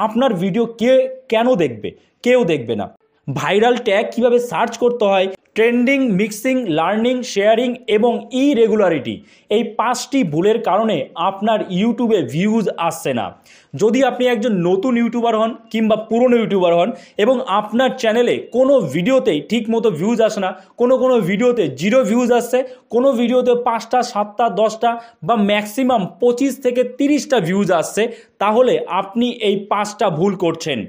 আপনার ভিডিও কেন দেখবে? কেউ দেখবে না। ভাইরাল ট্যাগ কিভাবে সার্চ করতে হয়, ট্রেন্ডিং, মিক্সিং, লার্নিং, শেয়ারিং এবং ইরেগুলারিটি, এই 5টি ভুলের কারণে আপনার ইউটিউবে ভিউজ আসছে না। যদি আপনি একজন নতুন ইউটিউবার হন কিংবা পুরনো ইউটিউবার হন এবং আপনার চ্যানেলে কোনো ভিডিওতেই ঠিকমতো ভিউজ আসে না, কোনো ভিডিওতে 0 ভিউজ আসছে, কোনো ভিডিওতে 5টা, 7টা, 10টা বা ম্যাক্সিমাম 25 থেকে 30টা ভিউজ আসছে, তাহলে আপনি এই 5টা ভুল করছেন।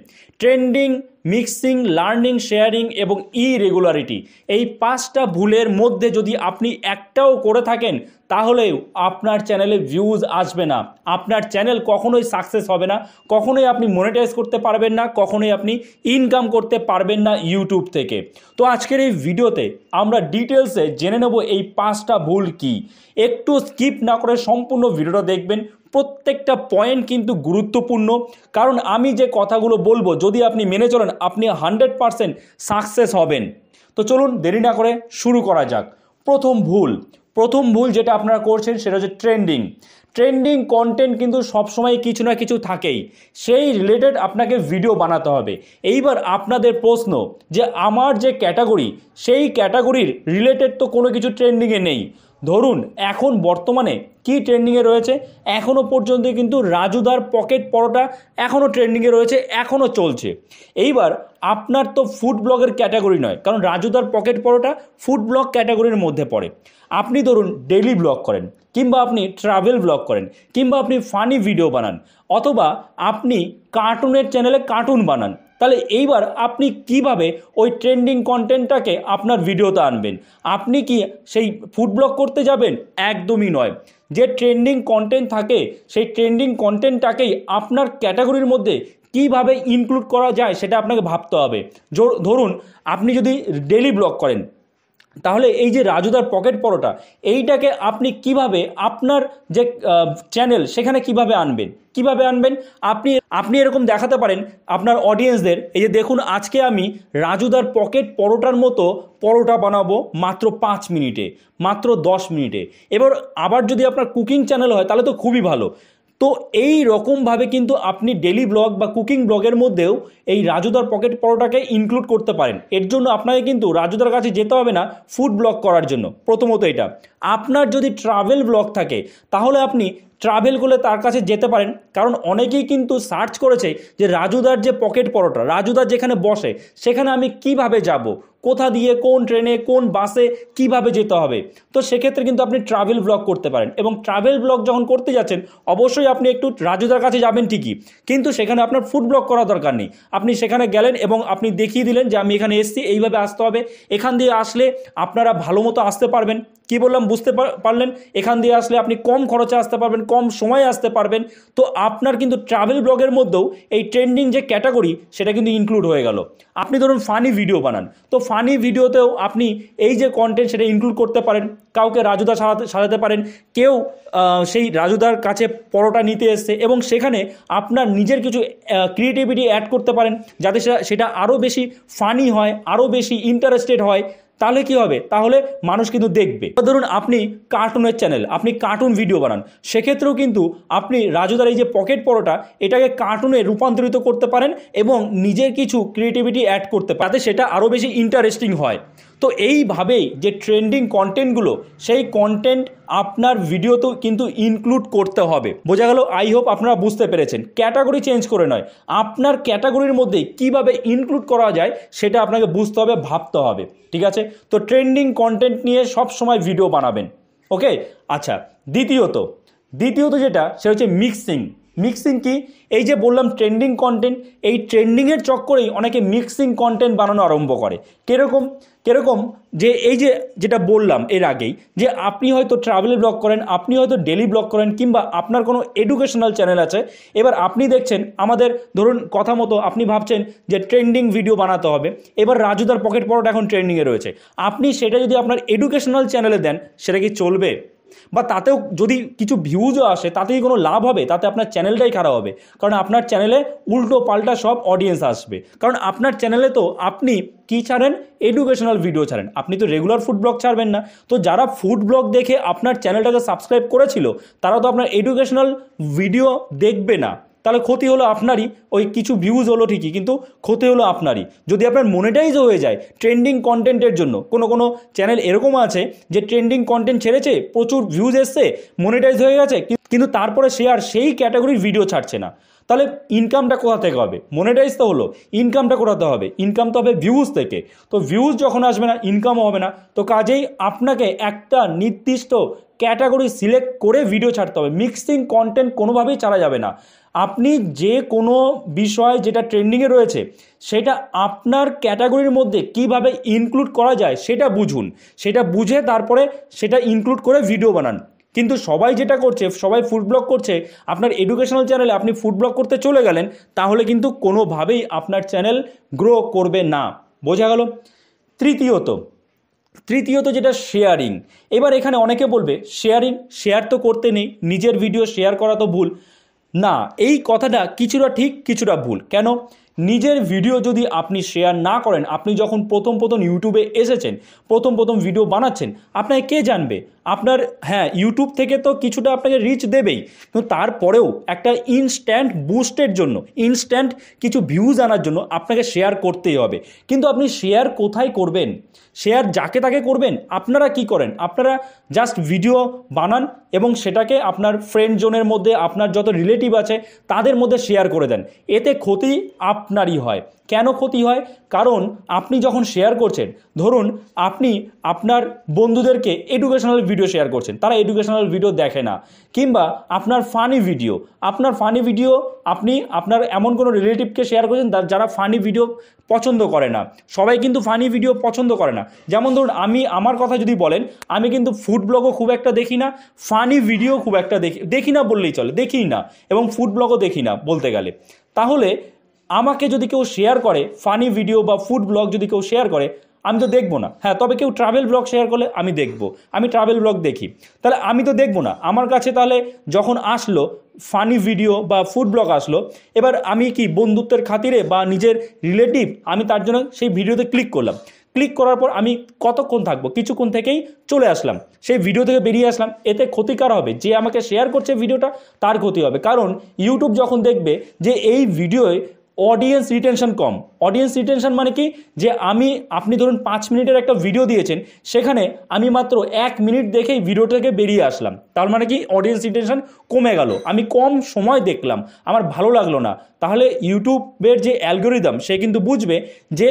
ট্রেন্ডিং, মিক্সিং, লার্নিং, শেয়ারিং এবং ইরেগুলারিটি, এই 5টা ভুলের মধ্যে যদি আপনি একটাও করে থাকেন তাহলেও আপনার চ্যানেলে ভিউজ আসবে না, আপনার চ্যানেল কখনোই সাকসেস হবে না, কখনোই আপনি মনিটাইজ করতে পারবেন না, কখনোই আপনি ইনকাম করতে পারবেন না ইউটিউব থেকে। তো আজকের এই ভিডিওতে আমরা ডিটেলসে জেনে নেব এই 5টা ভুল কি। একটু স্কিপ না করে সম্পূর্ণ ভিডিওটা দেখবেন। প্রত্যেকটা পয়েন্ট কিন্তু গুরুত্বপূর্ণ, কারণ আমি যে কথাগুলো বলবো যদি আপনি মেনে চলেন আপনি 100% সাকসেস হবেন। তো চলুন দেরি না করে শুরু করা যাক। প্রথম ভুল যেটা আপনারা করছেন সেটা হচ্ছে ট্রেন্ডিং কন্টেন্ট কিন্তু সবসময় কিছু না কিছু থাকেই, সেই রিলেটেড আপনাকে ভিডিও বানাতে হবে। এইবার আপনাদের প্রশ্ন যে আমার যে ক্যাটাগরি, সেই ক্যাটাগরির রিলেটেড তো কোনো কিছু ট্রেন্ডিংয়ে নেই। ধরুন এখন বর্তমানে কি ট্রেন্ডিংয়ে রয়েছে, এখনও পর্যন্ত কিন্তু রাজুদার পকেট পরোটা এখনও ট্রেন্ডিংয়ে রয়েছে, এখনও চলছে। এইবার আপনার তো ফুড ব্লগের ক্যাটাগরি নয়, কারণ রাজুদার পকেট পরোটা ফুড ব্লগ ক্যাটাগরির মধ্যে পড়ে। আপনি ধরুন ডেইলি ব্লগ করেন, কিংবা আপনি ট্রাভেল ব্লগ করেন, কিংবা আপনি ফানি ভিডিও বানান, অথবা আপনি কার্টুনের চ্যানেলে কার্টুন বানান, তাহলে এইবার আপনি কিভাবে ওই ট্রেন্ডিং কন্টেন্টটাকে আপনার ভিডিওতে আনবেন? আপনি কি সেই ফুড ব্লগ করতে যাবেন? একদমই নয়। যে ট্রেন্ডিং কন্টেন্ট থাকে সেই ট্রেন্ডিং কন্টেন্টটাকেই আপনার ক্যাটাগরির মধ্যে কিভাবে ইনক্লুড করা যায় সেটা আপনাকে ভাবতে হবে। ধরুন আপনি যদি ডেইলি ব্লগ করেন, তাহলে এই যে রাজুদার পকেট পরোটা, এইটাকে আপনি কিভাবে আপনার যে চ্যানেল সেখানে কিভাবে আনবেন? আপনি এরকম দেখাতে পারেন আপনার অডিয়েন্সদের, এই যে দেখুন আজকে আমি রাজুদার পকেট পরোটার মতো পরোটা বানাবো মাত্র 5 মিনিটে, মাত্র 10 মিনিটে। এবার আবার যদি আপনার কুকিং চ্যানেল হয় তাহলে তো খুবই ভালো। তো এই রকমভাবে কিন্তু আপনি ডেলি ব্লগ বা কুকিং ব্লগের মধ্যেও এই রাজুদার পকেট পরোটাকে ইনক্লুড করতে পারেন। এর জন্য আপনাকে কিন্তু রাজুদার কাছে যেতে হবে না ফুড ব্লগ করার জন্য। প্রথমত এটা। আপনার যদি ট্রাভেল ব্লগ থাকে তাহলে আপনি ট্রাভেল করলে তার কাছে যেতে পারেন, কারণ অনেকেই কিন্তু সার্চ করেছে যে রাজুদার যে পকেট পরোটা, রাজুদার যেখানে বসে সেখানে আমি কিভাবে যাব, কোথা দিয়ে, কোন ট্রেনে, কোন বাসে কিভাবে যেতে হবে। তো সেক্ষেত্রে কিন্তু আপনি ট্রাভেল ব্লগ করতে পারেন, এবং ট্রাভেল ব্লগ যখন করতে যাচ্ছেন অবশ্যই আপনি একটু রাজুদার কাছে যাবেন ঠিকই, কিন্তু সেখানে আপনার ফুড ব্লগ করা দরকার নেই। আপনি সেখানে গেলেন এবং আপনি দেখিয়ে দিলেন যে আমি এখানে এসেছি, এইভাবে আসতে হবে, এখান দিয়ে আসলে আপনারা ভালো মতো আসতে পারবেন। কি বললাম বুঝতে পারলেন? এখান দিয়ে আসলে আপনি কম খরচে আসতে পারবেন, কম সময়ে আসতে পারবেন। তো আপনার কিন্তু ট্রাভেল ব্লগের মধ্যেও এই ট্রেন্ডিং যে ক্যাটাগরি সেটা কিন্তু ইনক্লুড হয়ে গেল। আপনি ধরুন ফানি ভিডিও বানান, তো ফানি ভিডিওতেও আপনি এই যে কন্টেন্ট সেটা ইনক্লুড করতে পারেন। কাউকে রাজুদা সাজাতে পারেন, কেউ সেই রাজুদার কাছে পরোটা নিতে এসছে এবং সেখানে আপনার নিজের কিছু ক্রিয়েটিভিটি অ্যাড করতে পারেন যাতে সেটা আরও বেশি ফানি হয়, আরও বেশি ইন্টারেস্টেড হয়। তাহলে কি হবে? তাহলে মানুষ কিন্তু দেখবে। ধরুন আপনি কার্টুনের চ্যানেল, আপনি কার্টুন ভিডিও বানান, সেক্ষেত্রেও কিন্তু আপনি রাজুদার এই যে পকেট পরোটা এটাকে কার্টুনে রূপান্তরিত করতে পারেন এবং নিজের কিছু ক্রিয়েটিভিটি অ্যাড করতে পারেন, তাতে সেটা আরও বেশি ইন্টারেস্টিং হয়। তো এইভাবেই যে ট্রেন্ডিং কন্টেন্টগুলো, সেই কন্টেন্ট আপনার ভিডিওতেও কিন্তু ইনক্লুড করতে হবে। বোঝা গেল? আই হোপ আপনারা বুঝতে পেরেছেন। ক্যাটাগরি চেঞ্জ করে নয়, আপনার ক্যাটাগরির মধ্যে কিভাবে ইনক্লুড করা যায় সেটা আপনাকে বুঝতে হবে, ভাবতে হবে। ঠিক আছে? তো ট্রেন্ডিং কন্টেন্ট নিয়ে সব সময় ভিডিও বানাবেন। ওকে, আচ্ছা। দ্বিতীয়ত যেটা সেটা হচ্ছে মিক্সিং কি? এই যে বললাম ট্রেন্ডিং কন্টেন্ট, এই ট্রেন্ডিংয়ের চক্করেই অনেকে মিক্সিং কন্টেন্ট বানানো আরম্ভ করে। কিরকম যে এই যে যেটা বললাম এর আগেই, যে আপনি হয়তো ট্রাভেল ব্লগ করেন, আপনি হয়তো ডেলি ব্লগ করেন, কিংবা আপনার কোনো এডুকেশনাল চ্যানেল আছে। এবার আপনি দেখছেন আমাদের ধরুন কথা মতো আপনি ভাবছেন যে ট্রেন্ডিং ভিডিও বানাতে হবে। এবার রাজুদার পকেট পরোটা এখন ট্রেন্ডিংয়ে রয়েছে, আপনি সেটা যদি আপনার এডুকেশনাল চ্যানেলে দেন সেটা কি চলবে? বা তাতেও যদি কিছু ভিউজও আসে তাতেই কোনো লাভ হবে? তাতে আপনার চ্যানেলটাই খারাপ হবে, কারণ আপনার চ্যানেলে উল্টো পাল্টা সব অডিয়েন্স আসবে। কারণ আপনার চ্যানেলে তো আপনি কি ছাড়েন? এডুকেশনাল ভিডিও ছাড়েন, আপনি তো রেগুলার ফুড ব্লগ ছাড়বেন না। তো যারা ফুড ব্লগ দেখে আপনার চ্যানেলটাকে সাবস্ক্রাইব করেছিল তারা তো আপনার এডুকেশনাল ভিডিও দেখবে না, তাহলে ক্ষতি হলো আপনারই, ওই কিছু ভিউজ হলো ঠিকই, কিন্তু ক্ষতি হলো আপনারই। যদি আপনার মনিটাইজও হয়ে যায় ট্রেন্ডিং কন্টেন্টের জন্য, কোনো কোনো চ্যানেল এরকম আছে যে ট্রেন্ডিং কন্টেন্ট ছেড়েছে, প্রচুর ভিউজ এসছে, মনিটাইজ হয়ে গেছে, কিন্তু তারপরে সে আর সেই ক্যাটাগরির ভিডিও ছাড়ছে না। তাহলে ইনকামটা কোথা থেকে হবে? মনিটাইজ তো হলো, ইনকামটা কোথাতে হবে? ইনকাম তো হবে ভিউজ থেকে। তো ভিউজ যখন আসবে না, ইনকামও হবে না। তো কাজেই আপনাকে একটা নির্দিষ্ট ক্যাটাগরি সিলেক্ট করে ভিডিও ছাড়তে হবে। মিক্সিং কন্টেন্ট কোনোভাবেই ছাড়া যাবে না। আপনি যে কোনো বিষয় যেটা ট্রেন্ডিংয়ে রয়েছে সেটা আপনার ক্যাটাগরির মধ্যে কিভাবে ইনক্লুড করা যায় সেটা বুঝুন, সেটা বুঝে তারপরে সেটা ইনক্লুড করে ভিডিও বানান। কিন্তু সবাই যেটা করছে, সবাই ফুড ব্লগ করছে, আপনার এডুকেশনাল চ্যানেলে আপনি ফুড ব্লগ করতে চলে গেলেন, তাহলে কিন্তু কোনোভাবেই আপনার চ্যানেল গ্রো করবে না। বোঝা গেল? তৃতীয়ত যেটা শেয়ারিং। এবার এখানে অনেকে বলবে শেয়ার তো করতে নেই, নিজের ভিডিও শেয়ার করা তো ভুল। না, এই কথাটা কিছুটা ঠিক কিছুটা ভুল। কেন? নিজের ভিডিও যদি আপনি শেয়ার না করেন, আপনি যখন প্রথম ইউটিউবে এসেছেন, প্রথম ভিডিও বানাচ্ছেন, আপনাকে কে জানবে? আপনার হ্যাঁ, ইউটিউব থেকে তো কিছুটা আপনাকে রিচ দেবেই, কিন্তু তারপরেও একটা ইনস্ট্যান্ট বুস্টের জন্য, ইনস্ট্যান্ট কিছু ভিউজ আনার জন্য আপনাকে শেয়ার করতেই হবে। কিন্তু আপনি শেয়ার কোথায় করবেন? শেয়ার যাকে তাকে করবেন? আপনারা কি করেন? আপনারা জাস্ট ভিডিও বানান এবং সেটাকে আপনার ফ্রেন্ড জোনের মধ্যে, আপনার যত রিলেটিভ আছে তাদের মধ্যে শেয়ার করে দেন। এতে ক্ষতি আপনারই হয়। কেন ক্ষতি হয়? কারণ আপনি যখন শেয়ার করছেন, ধরুন আপনি আপনার বন্ধুদেরকে এডুকেশনাল ভিডিও শেয়ার করছেন, তারা এডুকেশনাল ভিডিও দেখে না, কিংবা আপনার ফানি ভিডিও আপনি আপনার এমন কোনো রিলেটিভকে শেয়ার করছেন যারা ফানি ভিডিও পছন্দ করে না। সবাই কিন্তু ফানি ভিডিও পছন্দ করে না। যেমন ধরুন আমার কথা যদি বলেন, আমি কিন্তু ফুড ব্লগও খুব একটা দেখি না, ফানি ভিডিও খুব একটা দেখি না বললেই চলে, দেখি না, এবং ফুড ব্লগও দেখি না বলতে গেলে। তাহলে আমাকে যদি কেউ শেয়ার করে ফানি ভিডিও বা ফুড ব্লগ, যদি কেউ শেয়ার করে, আমি তো দেখবো না। হ্যাঁ, তবে কেউ ট্রাভেল ব্লগ শেয়ার করলে আমি দেখবো, আমি ট্রাভেল ব্লগ দেখি। তাহলে আমি তো দেখবো না। আমার কাছে তাহলে যখন আসলো ফানি ভিডিও বা ফুড ব্লগ আসলো, এবার আমি কি বন্ধুত্বের খাতিরে বা নিজের রিলেটিভ, আমি তার জন্য সেই ভিডিওতে ক্লিক করার পর আমি কতক্ষণ থাকবো? কিছুক্ষণ থেকেই চলে আসলাম, সেই ভিডিও থেকে বেরিয়ে আসলাম। এতে ক্ষতিকার হবে যে আমাকে শেয়ার করছে ভিডিওটা, তার ক্ষতি হবে। কারণ ইউটিউব যখন দেখবে যে এই ভিডিওয় অডিয়েন্স রিটেনশন কম, অডিয়েন্স রিটেনশন মানে কি, যে আপনি ধরুন 5 মিনিটের একটা ভিডিও দিয়েছেন, সেখানে আমি মাত্র 1 মিনিট দেখেই ভিডিও থেকে বেরিয়ে আসলাম, তার মানে কি অডিয়েন্স রিটেনশন কমে গেল, আমি কম সময় দেখলাম, আমার ভালো লাগলো না। তাহলে ইউটিউবের যে অ্যালগোরিদম, সে কিন্তু বুঝবে যে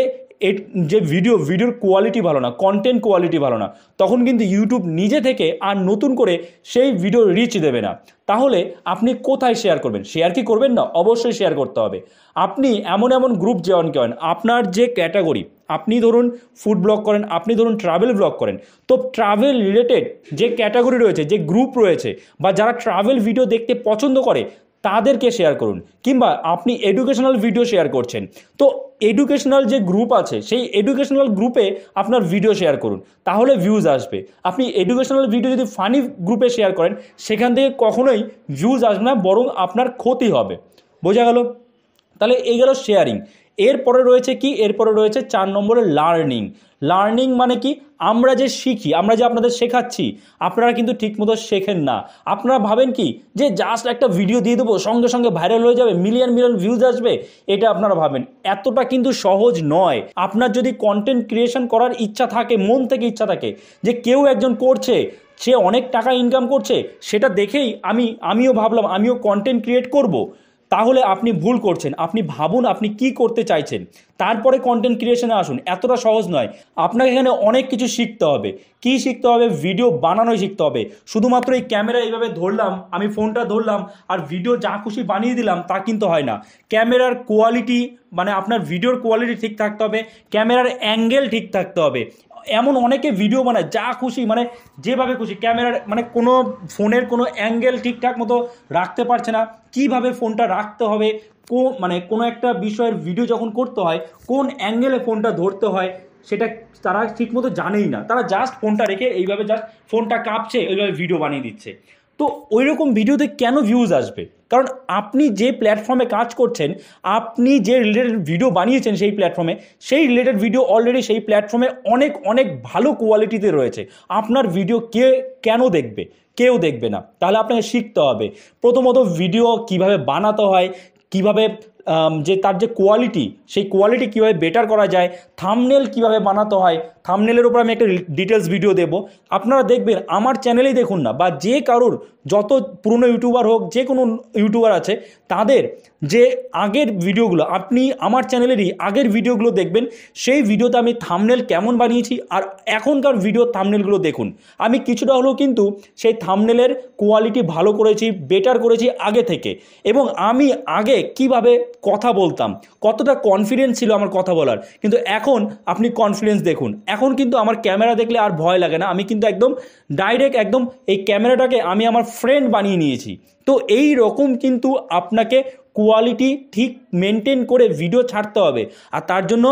ভিডিওর কোয়ালিটি ভালো না, কন্টেন্ট কোয়ালিটি ভালো না, তখন কিন্তু ইউটিউব নিজে থেকে আর নতুন করে সেই ভিডিও রিচ দেবে না। তাহলে আপনি কোথায় শেয়ার করবেন? শেয়ার কি করবেন না? অবশ্যই শেয়ার করতে হবে। আপনি এমন গ্রুপ জয়েন করেন, আপনার যে ক্যাটাগরি, আপনি ধরুন ফুড ব্লগ করেন, আপনি ধরুন ট্রাভেল ব্লগ করেন, তো ট্রাভেল রিলেটেড যে ক্যাটাগরি রয়েছে, যে গ্রুপ রয়েছে, বা যারা ট্রাভেল ভিডিও দেখতে পছন্দ করে, তাদেরকে শেয়ার করুন। কিংবা আপনি এডুকেশনাল ভিডিও শেয়ার করছেন, তো এডুকেশনাল যে গ্রুপ আছে, সেই এডুকেশনাল গ্রুপে আপনার ভিডিও শেয়ার করুন, তাহলে ভিউজ আসবে। আপনি এডুকেশনাল ভিডিও যদি ফানি গ্রুপে শেয়ার করেন, সেখান থেকে কখনোই ভিউজ আসবে না, বরং আপনার ক্ষতি হবে। বোঝা গেল? তাহলে এই গেল শেয়ারিং। এরপরে রয়েছে কি? এরপরে রয়েছে 4 নম্বরে লার্নিং মানে কি? আমরা যে শিখি, আমরা যে আপনাদের শেখাচ্ছি, আপনারা কিন্তু ঠিকমতো শেখেন না। আপনারা ভাবেন কি যে জাস্ট একটা ভিডিও দিয়ে দেবো, সঙ্গে সঙ্গে ভাইরাল হয়ে যাবে, মিলিয়ন ভিউজ আসবে, এটা আপনারা ভাবেন। এতটা কিন্তু সহজ নয়। আপনার যদি কন্টেন্ট ক্রিয়েশন করার ইচ্ছা থাকে, মন থেকে ইচ্ছা থাকে, যে কেউ একজন করছে, সে অনেক টাকা ইনকাম করছে, সেটা দেখেই আমিও ভাবলাম আমিও কন্টেন্ট ক্রিয়েট করব, তাহলে আপনি ভুল করছেন। আপনি ভাবুন আপনি কি করতে চাইছেন, তারপরে কন্টেন্ট ক্রিয়েশনে আসুন। এতটা সহজ নয়। আপনাকে এখানে অনেক কিছু শিখতে হবে। কি শিখতে হবে? ভিডিও বানানোই শিখতে হবে। শুধুমাত্র এই ক্যামেরা এইভাবে ধরলাম, আমি ফোনটা ধরলাম আর ভিডিও যা খুশি বানিয়ে দিলাম, তা কিন্তু হয় না। ক্যামেরার কোয়ালিটি, মানে আপনার ভিডিওর কোয়ালিটি ঠিক থাকতে হবে, ক্যামেরার অ্যাঙ্গেল ঠিক থাকতে হবে। এমন অনেকে ভিডিও বানায় যা খুশি, মানে যেভাবে খুশি, ক্যামেরার মানে কোনো ফোনের কোনো অ্যাঙ্গেল ঠিকঠাক মতো রাখতে পারছে না, কিভাবে ফোনটা রাখতে হবে, মানে কোনো একটা বিষয়ের ভিডিও যখন করতে হয়, কোন অ্যাঙ্গেলে ফোনটা ধরতে হয়, সেটা তারা ঠিকমতো জানেই না। তারা জাস্ট ফোনটা রেখে এইভাবে জাস্ট ফোনটা কাঁপছে, এইভাবে ভিডিও বানিয়ে দিচ্ছে। তো ওই রকম ভিডিওতে কেন ভিউজ আসবে? কারণ আপনি যে প্ল্যাটফর্মে কাজ করছেন, আপনি যে রিলেটেড ভিডিও বানিয়েছেন সেই প্ল্যাটফর্মে, সেই রিলেটেড ভিডিও অলরেডি সেই প্ল্যাটফর্মে অনেক অনেক ভালো কোয়ালিটিতে রয়েছে। আপনার ভিডিও কেন দেখবে? কেউ দেখবে না। তাহলে আপনাকে শিখতে হবে প্রথমত ভিডিও কিভাবে বানাতে হয়, কিভাবে যে তার যে কোয়ালিটি, সেই কোয়ালিটি কীভাবে বেটার করা যায়, থাম্বনেল কীভাবে বানাতে হয়, থাম্বনেলের উপর আমি একটা ডিটেলস ভিডিও দেবো। আপনারা দেখবেন আমার চ্যানেলেই দেখুন না, বা যে কারোর যত পুরনো ইউটিউবার হোক, যে কোনো ইউটিউবার আছে, তাদের যে আগের ভিডিওগুলো, আপনি আমার চ্যানেলেরই আগের ভিডিওগুলো দেখবেন, সেই ভিডিওতে আমি থাম্বনেল কেমন বানিয়েছি আর এখনকার ভিডিও থাম্বনেলগুলো দেখুন। আমি কিছুটা হলেও কিন্তু সেই থাম্বনেলের কোয়ালিটি ভালো করেছি, বেটার করেছি আগে থেকে। এবং আমি আগে কিভাবে কথা বলতাম, কতটা কনফিডেন্স ছিল আমার কথা বলার, কিন্তু এখন আপনি কনফিডেন্স দেখুন। এখন কিন্তু আমার ক্যামেরা দেখলে আর ভয় লাগে না, আমি কিন্তু একদম ডাইরেক্ট একদম এই ক্যামেরাটাকে আমি আমার ফ্রেন্ড বানিয়ে নিয়েছি। তো এই রকম কিন্তু আপনাকে কোয়ালিটি ঠিক মেনটেন করে ভিডিও ছাড়তে হবে, আর তার জন্য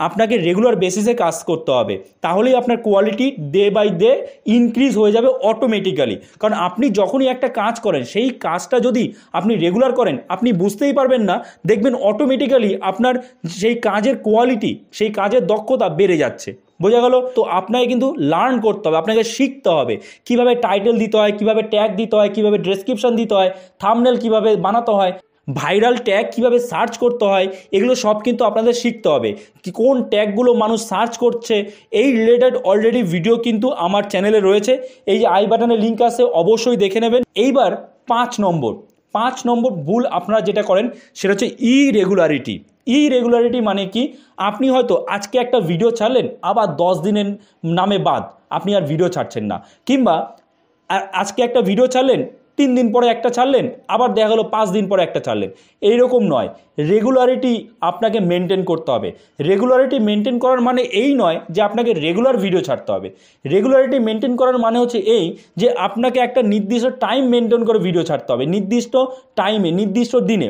আপনাকে রেগুলার বেসিসে কাজ করতে হবে। তাহলেই আপনার quality day by day increase হয়ে যাবে অটোমেটিক্যালি। কারণ আপনি যখনই একটা কাজ করেন, সেই কাজটা যদি আপনি রেগুলার করেন, আপনি বুঝতেই পারবেন না, দেখবেন অটোমেটিক্যালি আপনার সেই কাজের কোয়ালিটি, সেই কাজের দক্ষতা বেড়ে যাচ্ছে। বোঝা গেল? তো আপনাকে কিন্তু লার্ন করতে হবে, আপনাকে শিখতে হবে কীভাবে টাইটেল দিতে হয়, কীভাবে ট্যাগ দিতে হয়, কীভাবে ডেসক্রিপশন দিতে হয়, থাম্বনেল কীভাবে বানাতে হয়, ভাইরাল ট্যাগ কীভাবে সার্চ করতে হয়, এগুলো সব কিন্তু আপনাদের শিখতে হবে। কোন ট্যাগগুলো মানুষ সার্চ করছে, এই রিলেটেড অলরেডি ভিডিও কিন্তু আমার চ্যানেলে রয়েছে। এই যে আই বাটনে লিঙ্ক আছে, অবশ্যই দেখে নেবেন। এইবার 5 নম্বর ভুল আপনারা যেটা করেন সেটা হচ্ছে ইরেগুলারিটি। মানে কি? আপনি হয়তো আজকে একটা ভিডিও ছাড়লেন, আবার 10 দিনের নামে বাদ আপনি আর ভিডিও ছাড়ছেন না, কিংবা আজকে একটা ভিডিও ছাড়লেন, 3 দিন পরে একটা ছাড়লেন, আবার দেখা গেলো 5 দিন পরে একটা ছাড়লেন। এইরকম নয়, রেগুলারিটি আপনাকে মেনটেন করতে হবে। রেগুলারিটি মেনটেন করার মানে এই নয় যে আপনাকে রেগুলার ভিডিও ছাড়তে হবে। রেগুলারিটি মেনটেন করার মানে হচ্ছে এই যে আপনাকে একটা নির্দিষ্ট টাইম মেনটেন করে ভিডিও ছাড়তে হবে, নির্দিষ্ট টাইমে, নির্দিষ্ট দিনে।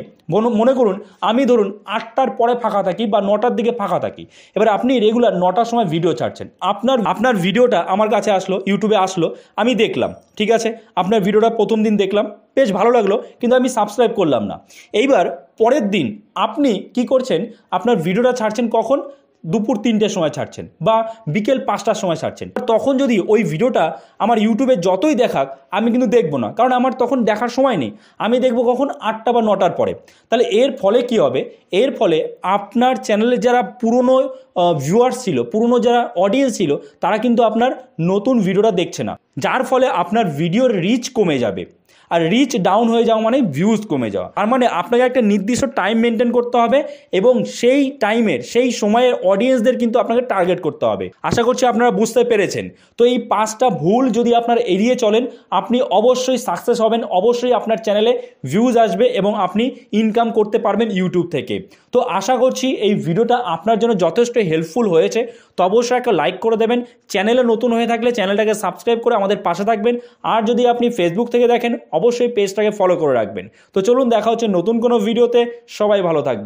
মনে করুন আমি ধরুন 8টার পরে ফাঁকা থাকি বা 9টার দিকে ফাঁকা থাকি। এবার আপনি রেগুলার 9টার সময় ভিডিও ছাড়ছেন, আপনার ভিডিওটা আমার কাছে আসলো, ইউটিউবে আসলো, আমি দেখলাম, ঠিক আছে, আপনার ভিডিওটা প্রথম দিন দেখলাম, বেশ ভালো লাগলো, কিন্তু আমি সাবস্ক্রাইব করলাম না। এইবার পরের দিন আপনি কি করছেন? আপনার ভিডিওটা ছাড়ছেন কখন? দুপুর 3টের সময় ছাড়ছেন বা বিকেল 5টার সময় ছাড়ছেন। তখন যদি ওই ভিডিওটা আমার ইউটিউবে যতই দেখাক, আমি কিন্তু দেখবো না, কারণ আমার তখন দেখার সময় নেই। আমি দেখবো কখন? 8টা বা 9টার পরে। তাহলে এর ফলে কি হবে? এর ফলে আপনার চ্যানেলে যারা পুরনো ভিউয়ার্স ছিল, পুরনো যারা অডিয়েন্স ছিল, তারা কিন্তু আপনার নতুন ভিডিওটা দেখছে না, যার ফলে আপনার ভিডিওর রিচ কমে যাবে। আর রিচ ডাউন হয়ে যাওয়া মানে ভিউজ কমে যাওয়া। আর মানে আপনাকে একটা নির্দিষ্ট টাইম মেনটেন করতে হবে, এবং সেই টাইমের, সেই সময়ের অডিয়েন্সদের কিন্তু আপনাকে টার্গেট করতে হবে। আশা করছি আপনারা বুঝতে পেরেছেন। তো এই 5টা ভুল যদি আপনারা এড়িয়ে চলেন, আপনি অবশ্যই সাকসেস হবেন, অবশ্যই আপনার চ্যানেলে ভিউজ আসবে এবং আপনি ইনকাম করতে পারবেন ইউটিউব থেকে। তো আশা করছি এই ভিডিওটা আপনার জন্য যথেষ্ট হেল্পফুল হয়েছে। তো অবশ্যই একটা লাইক করে দেবেন। চ্যানেলে নতুন হয়ে থাকলে চ্যানেলটাকে সাবস্ক্রাইব করে আমাদের পাশে থাকবেন। আর যদি আপনি ফেসবুক থেকে দেখেন, অবশ্যই পেজটাকে ফলো করে রাখবেন। তো চলুন, দেখা হচ্ছে নতুন কোনো ভিডিওতে। সবাই ভালো থাকবেন।